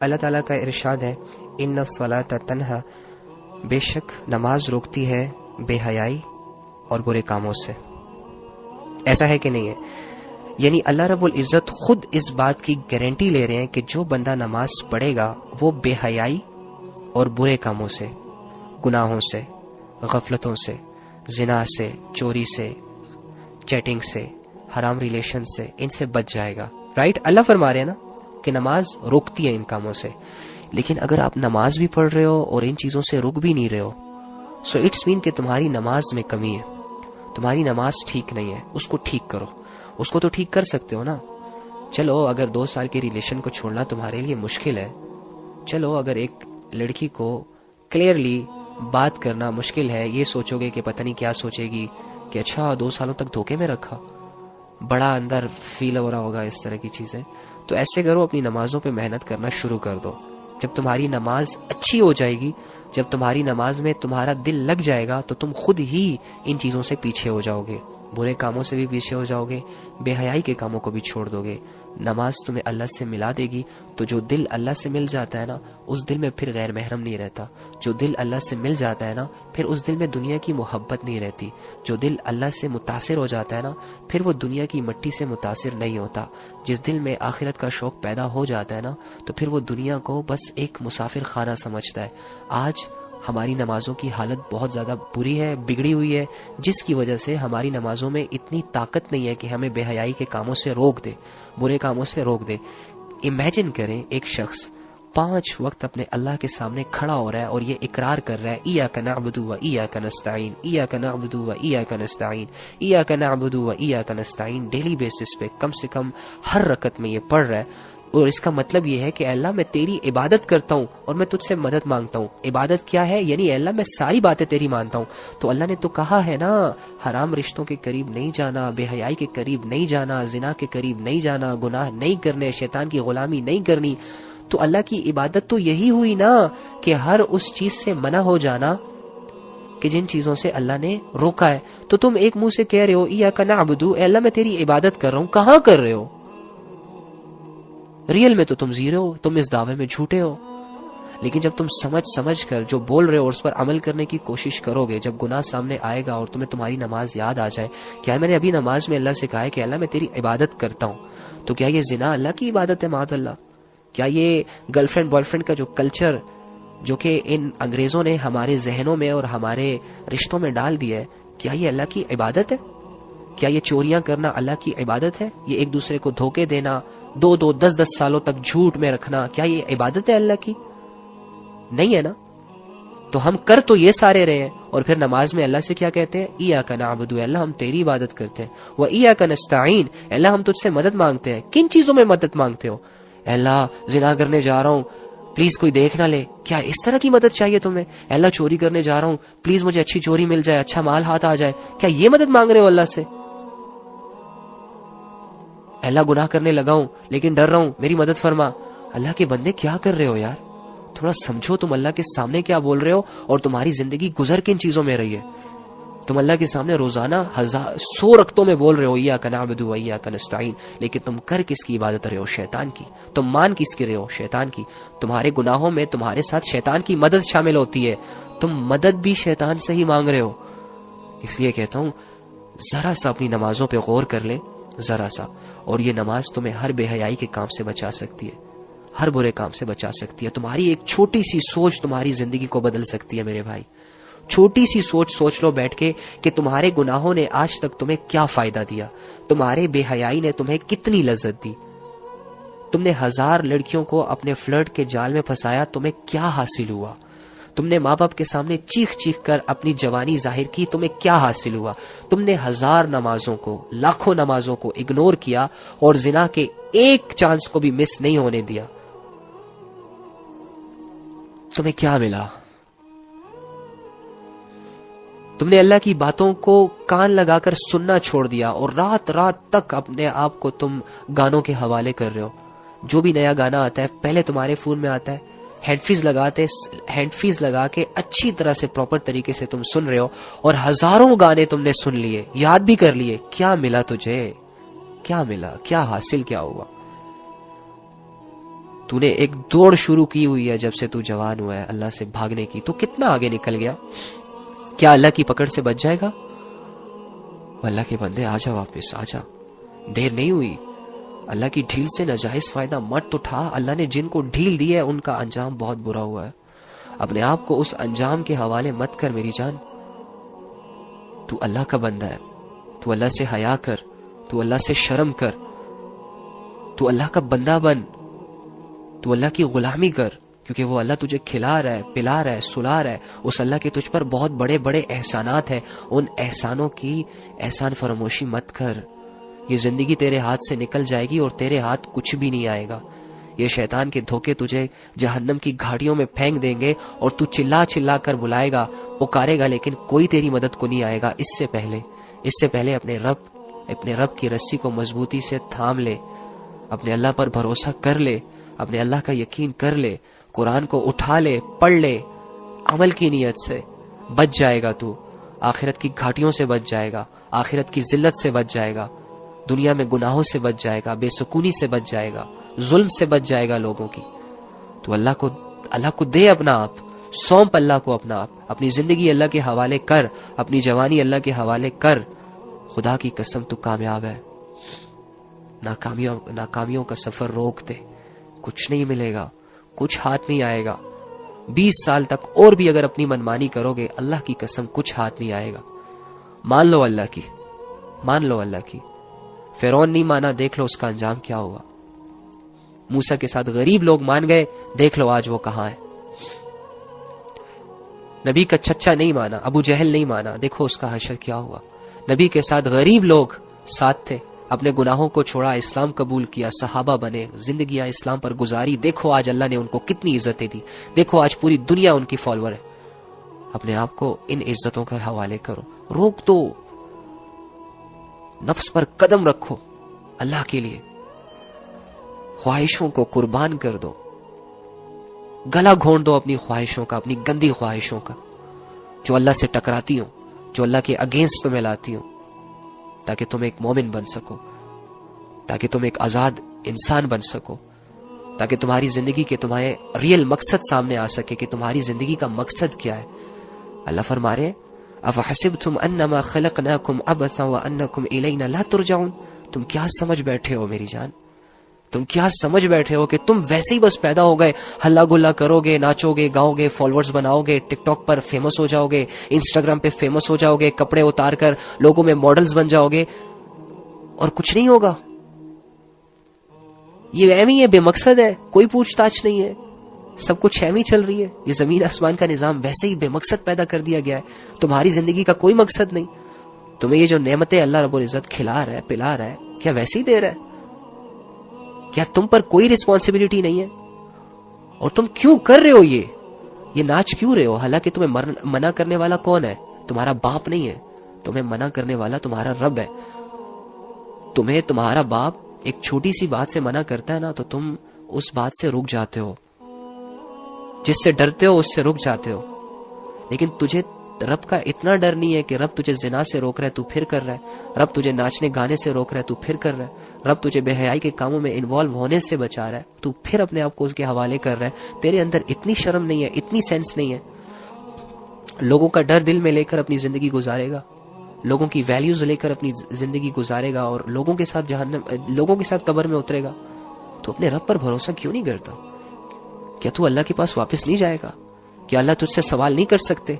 اللہ تعالیٰ کا ارشاد ہے ان الصلاۃ تنہا، بے شک نماز روکتی ہے بے حیائی اور برے کاموں سے۔ ایسا ہے کہ نہیں ہے؟ یعنی اللہ رب العزت خود اس بات کی گارنٹی لے رہے ہیں کہ جو بندہ نماز پڑھے گا وہ بے حیائی اور برے کاموں سے، گناہوں سے، غفلتوں سے، زنا سے، چوری سے، چیٹنگ سے، حرام ریلیشن سے، ان سے بچ جائے گا۔ رائٹ؟ اللہ فرما رہے ہیں نا کہ نماز روکتی ہے ان کاموں سے۔ لیکن اگر آپ نماز بھی پڑھ رہے ہو اور ان چیزوں سے رک بھی نہیں رہے ہو، سو اٹس مین کہ تمہاری نماز میں کمی ہے، تمہاری نماز ٹھیک نہیں ہے۔ اس کو ٹھیک کرو۔ اس کو تو ٹھیک کر سکتے ہو نا۔ چلو اگر 2 سال کے ریلیشن کو چھوڑنا تمہارے لیے مشکل ہے، چلو اگر ایک لڑکی کو کلیئرلی بات کرنا مشکل ہے، یہ سوچو گے کہ پتہ نہیں کیا سوچے گی کہ اچھا 2 سالوں تک دھوکے میں رکھا، بڑا اندر فیل ہو رہا ہوگا اس طرح کی چیزیں، تو ایسے کرو، اپنی نمازوں پہ محنت کرنا شروع کر دو۔ جب تمہاری نماز اچھی ہو جائے گی، جب تمہاری نماز میں تمہارا دل لگ جائے گا، تو تم خود ہی ان چیزوں سے پیچھے ہو جاؤ گے، برے کاموں سے بھی پیچھے ہو جاؤ گے، بے حیائی کے کاموں کو بھی چھوڑ دو گے۔ نماز تمہیں اللہ سے ملا دے گی، تو جو دل اللہ سے مل جاتا ہے نا، اس دل میں پھر غیر محرم نہیں رہتا۔ جو دل اللہ سے مل جاتا ہے نا، پھر اس دل میں دنیا کی محبت نہیں رہتی۔ جو دل اللہ سے متاثر ہو جاتا ہے نا، پھر وہ دنیا کی مٹی سے متاثر نہیں ہوتا۔ جس دل میں آخرت کا شوق پیدا ہو جاتا ہے نا، تو پھر وہ دنیا کو بس ایک مسافر خانہ سمجھتا ہے۔ آج ہماری نمازوں کی حالت بہت زیادہ بری ہے، بگڑی ہوئی ہے، جس کی وجہ سے ہماری نمازوں میں اتنی طاقت نہیں ہے کہ ہمیں بے حیائی کے کاموں سے روک دے، برے کاموں سے روک دے۔ امیجن کریں ایک شخص 5 وقت اپنے اللہ کے سامنے کھڑا ہو رہا ہے اور یہ اقرار کر رہا ہے ایاک نعبد و ایاک نستعین، ایاک نعبد و ایاک نستعین، ایاک نعبد و ایاک نستعین، ڈیلی بیسس پہ کم سے کم ہر رکعت میں یہ پڑھ رہا ہے۔ اور اس کا مطلب یہ ہے کہ اللہ میں تیری عبادت کرتا ہوں اور میں تجھ سے مدد مانگتا ہوں۔ عبادت کیا ہے؟ یعنی اللہ میں ساری باتیں تیری مانتا ہوں۔ تو اللہ نے تو کہا ہے نا، حرام رشتوں کے قریب نہیں جانا، بے حیائی کے قریب نہیں جانا، زنا کے قریب نہیں جانا، گناہ نہیں کرنے، شیطان کی غلامی نہیں کرنی۔ تو اللہ کی عبادت تو یہی ہوئی نا کہ ہر اس چیز سے منع ہو جانا کہ جن چیزوں سے اللہ نے روکا ہے۔ تو تم ایک منہ سے کہہ رہے ہو ایاک نعبد، اے اللہ میں تیری عبادت کر رہا ہوں، کہاں کر رہے ہو؟ ریئل میں تو تم زیرو ہو، تم اس دعوے میں جھوٹے ہو۔ لیکن جب تم سمجھ کر جو بول رہے ہو اور اس پر عمل کرنے کی کوشش کرو گے، جب گناہ سامنے آئے گا اور تمہیں تمہاری نماز یاد آ جائے، کیا میں نے ابھی نماز میں اللہ سے کہا ہے کہ اللہ میں تیری عبادت کرتا ہوں، تو کیا یہ زنا اللہ کی عبادت ہے؟ معاذ اللہ۔ کیا یہ گرل فرینڈ بوائے فرینڈ کا جو کلچر جو کہ ان انگریزوں نے ہمارے ذہنوں میں اور ہمارے رشتوں میں ڈال دیا ہے، کیا یہ اللہ کی عبادت ہے؟ کیا یہ چوریاں کرنا اللہ کی عبادت ہے؟ یہ ایک دوسرے کو دھوکے دینا، 10 سالوں تک جھوٹ میں رکھنا، کیا یہ عبادت ہے اللہ کی؟ نہیں ہے نا۔ تو ہم کر تو یہ سارے رہے ہیں، اور پھر نماز میں اللہ سے کیا کہتے ہیں؟ ایاک نعبد، اللہ ہم تیری عبادت کرتے ہیں، و ایاک نستعین، اللہ ہم تجھ سے مدد مانگتے ہیں۔ کن چیزوں میں مدد مانگتے ہو؟ اللہ زنا کرنے جا رہا ہوں، پلیز کوئی دیکھ نہ لے، کیا اس طرح کی مدد چاہیے تمہیں؟ اللہ چوری کرنے جا رہا ہوں، پلیز مجھے اچھی چوری مل جائے، اچھا مال ہاتھ آ جائے، کیا یہ مدد مانگ رہے ہو اللہ سے؟ اللہ گناہ کرنے لگا ہوں لیکن ڈر رہا ہوں، میری مدد فرما۔ اللہ کے بندے کیا کر رہے ہو یار؟ تھوڑا سمجھو تم اللہ کے سامنے کیا بول رہے ہو، اور تمہاری زندگی گزر کن چیزوں میں رہی ہے۔ تم اللہ کے سامنے روزانہ 100 رکعتوں میں بول رہے ہو ایاک نعبد و ایاک نستعین، لیکن تم کر کس کی عبادت رہے ہو؟ شیطان کی۔ تم مان کس کی رہے ہو؟ شیطان کی۔ تمہارے گناہوں میں تمہارے ساتھ شیطان کی مدد شامل ہوتی ہے، تم مدد بھی شیطان سے ہی مانگ رہے ہو۔ اس لیے کہتا ہوں ذرا سا اپنی نمازوں پہ غور کر لیں، ذرا سا، اور یہ نماز تمہیں ہر بے حیائی کے کام سے بچا سکتی ہے، ہر برے کام سے بچا سکتی ہے۔ تمہاری ایک چھوٹی سی سوچ تمہاری زندگی کو بدل سکتی ہے میرے بھائی۔ چھوٹی سی سوچ لو بیٹھ کے کہ تمہارے گناہوں نے آج تک تمہیں کیا فائدہ دیا، تمہارے بے حیائی نے تمہیں کتنی لذت دی، تم نے 1000 لڑکیوں کو اپنے فلرٹ کے جال میں پھنسایا، تمہیں کیا حاصل ہوا؟ تم نے ماں باپ کے سامنے چیخ کر اپنی جوانی ظاہر کی، تمہیں کیا حاصل ہوا؟ تم نے 1000 نمازوں کو، لاکھوں نمازوں کو اگنور کیا اور زنا کے ایک چانس کو بھی مس نہیں ہونے دیا، تمہیں کیا ملا؟ تم نے اللہ کی باتوں کو کان لگا کر سننا چھوڑ دیا، اور رات تک اپنے آپ کو تم گانوں کے حوالے کر رہے ہو۔ جو بھی نیا گانا آتا ہے پہلے تمہارے فون میں آتا ہے، ہیڈ فیز لگا کے اچھی طرح سے پراپر طریقے سے تم سن رہے ہو، اور 1000 گانے تم نے سن لیے، یاد بھی کر لیے۔ کیا ملا تجھے؟ کیا ملا؟ کیا حاصل کیا ہوا؟ تو نے ایک دوڑ شروع کی ہوئی ہے جب سے تو جوان ہوا ہے اللہ سے بھاگنے کی، تو کتنا آگے نکل گیا؟ کیا اللہ کی پکڑ سے بچ جائے گا؟ اللہ کے بندے آ جا، واپس آ جا، دیر نہیں ہوئی۔ اللہ کی ڈھیل سے ناجائز فائدہ مت اٹھا۔ اللہ نے جن کو ڈھیل دی ہے ان کا انجام بہت برا ہوا ہے۔ اپنے آپ کو اس انجام کے حوالے مت کر میری جان۔ تو اللہ کا بندہ ہے، تو اللہ سے حیا کر، تو اللہ سے شرم کر، تو اللہ کا بندہ بن، تو اللہ کی غلامی کر، کیونکہ وہ اللہ تجھے کھلا رہا ہے، پلا رہا ہے، سلا رہا ہے۔ اس اللہ کے تجھ پر بہت بڑے بڑے احسانات ہیں، ان احسانوں کی احسان فراموشی مت کر۔ یہ زندگی تیرے ہاتھ سے نکل جائے گی اور تیرے ہاتھ کچھ بھی نہیں آئے گا۔ یہ شیطان کے دھوکے تجھے جہنم کی گھاٹیوں میں پھینک دیں گے اور تو چلا چلا کر بلائے گا، پکارے گا، لیکن کوئی تیری مدد کو نہیں آئے گا۔ اس سے پہلے اپنے رب کی رسی کو مضبوطی سے تھام لے، اپنے اللہ پر بھروسہ کر لے، اپنے اللہ کا یقین کر لے، قرآن کو اٹھا لے، پڑھ لے، عمل کی نیت سے بچ جائے گا۔ تو آخرت کی گھاٹیوں سے بچ جائے گا، آخرت کی ذلت سے بچ جائے گا، دنیا میں گناہوں سے بچ جائے گا، بے سکونی سے بچ جائے گا، ظلم سے بچ جائے گا لوگوں کی۔ تو اللہ کو دے اپنا آپ، سونپ اللہ کو اپنا آپ، اپنی زندگی اللہ کے حوالے کر، اپنی جوانی اللہ کے حوالے کر۔ خدا کی قسم تو کامیاب ہے۔ ناکامیوں کا سفر روک دے، کچھ نہیں ملے گا، کچھ ہاتھ نہیں آئے گا۔ 20 سال تک اور بھی اگر اپنی منمانی کرو گے، اللہ کی قسم کچھ ہاتھ نہیں آئے گا۔ مان لو اللہ کی۔ فرعون نہیں مانا، دیکھ لو اس کا انجام کیا ہوا۔ موسیٰ کے ساتھ غریب لوگ مان گئے، دیکھ لو آج وہ کہاں ہے۔ نبی کا چچا نہیں مانا، ابو جہل نہیں مانا، دیکھو اس کا حشر کیا ہوا۔ نبی کے ساتھ غریب لوگ ساتھ تھے، اپنے گناہوں کو چھوڑا، اسلام قبول کیا، صحابہ بنے، زندگیاں اسلام پر گزاری، دیکھو آج اللہ نے ان کو کتنی عزتیں دی، دیکھو آج پوری دنیا ان کی فالوور ہے۔ اپنے آپ کو ان عزتوں کے حوالے کرو، روک دو، نفس پر قدم رکھو، اللہ کے لیے خواہشوں کو قربان کر دو، گلا گھونٹ دو اپنی خواہشوں کا، اپنی گندی خواہشوں کا جو اللہ سے ٹکراتی ہوں، جو اللہ کے اگینسٹ تمہیں لاتی ہوں، تاکہ تم ایک مومن بن سکو، تاکہ تم ایک آزاد انسان بن سکو، تاکہ تمہاری زندگی کے تمہارے ریئل مقصد سامنے آ سکے کہ تمہاری زندگی کا مقصد کیا ہے۔ اللہ فرما رہے افحسبتم انما خلقناکم عبثا وانکم الینا لا ترجعون، تم کیا سمجھ بیٹھے ہو میری جان، تم کیا سمجھ بیٹھے ہو کہ تم ویسے ہی بس پیدا ہو گئے، ہلا گلا کرو گے، ناچو گے، گاؤ گے، فالوورز بناؤ گے، ٹک ٹاک پر فیمس ہو جاؤ گے، انسٹاگرام پہ فیمس ہو جاؤ گے، کپڑے اتار کر لوگوں میں ماڈلز بن جاؤ گے اور کچھ نہیں ہوگا؟ یہ ایم ہی ہے، بے مقصد ہے، کوئی پوچھ تاچھ نہیں ہے، سب کچھ ایم ہی چل رہی ہے۔ یہ زمین آسمان کا نظام ویسے ہی بے مقصد پیدا کر دیا گیا ہے، تمہاری زندگی کا کوئی مقصد نہیں۔ تمہیں یہ جو نعمتیں اللہ رب العزت کھلا رہا ہے، پلا رہا ہے، کیا ویسے ہی دے رہا ہے؟ کیا تم پر کوئی رسپانسبلٹی نہیں ہے؟ اور تم کیوں کر رہے ہو یہ ناچ کیوں رہے ہو؟ حالانکہ تمہیں منع کرنے والا کون ہے؟ تمہارا باپ نہیں ہے، تمہیں منع کرنے والا تمہارا رب ہے۔ تمہیں تمہارا باپ ایک چھوٹی سی بات سے منع کرتا ہے نا، تو تم اس بات سے رک جاتے ہو، جس سے ڈرتے ہو اس سے رک جاتے ہو۔ لیکن تجھے رب کا اتنا ڈر نہیں ہے کہ رب تجھے زنا سے روک رہا ہے تو پھر کر رہا ہے، رب تجھے ناچنے گانے سے روک رہا ہے تو پھر کر رہا ہے، رب تجھے بے حیائی کے کاموں میں انوالو ہونے سے بچا رہا ہے تو پھر اپنے آپ کو اس کے حوالے کر رہا ہے۔ تیرے اندر اتنی شرم نہیں ہے، اتنی سینس نہیں ہے، لوگوں کا ڈر دل میں لے کر اپنی زندگی گزارے گا، لوگوں کی ویلیوز لے کر اپنی زندگی گزارے گا اور لوگوں کے ساتھ قبر میں اترے گا۔ تو اپنے رب پر بھروسہ کیوں نہیں کرتا؟ کیا تو اللہ کے پاس واپس نہیں جائے گا؟ کیا اللہ تجھ سے سوال نہیں کر سکتے؟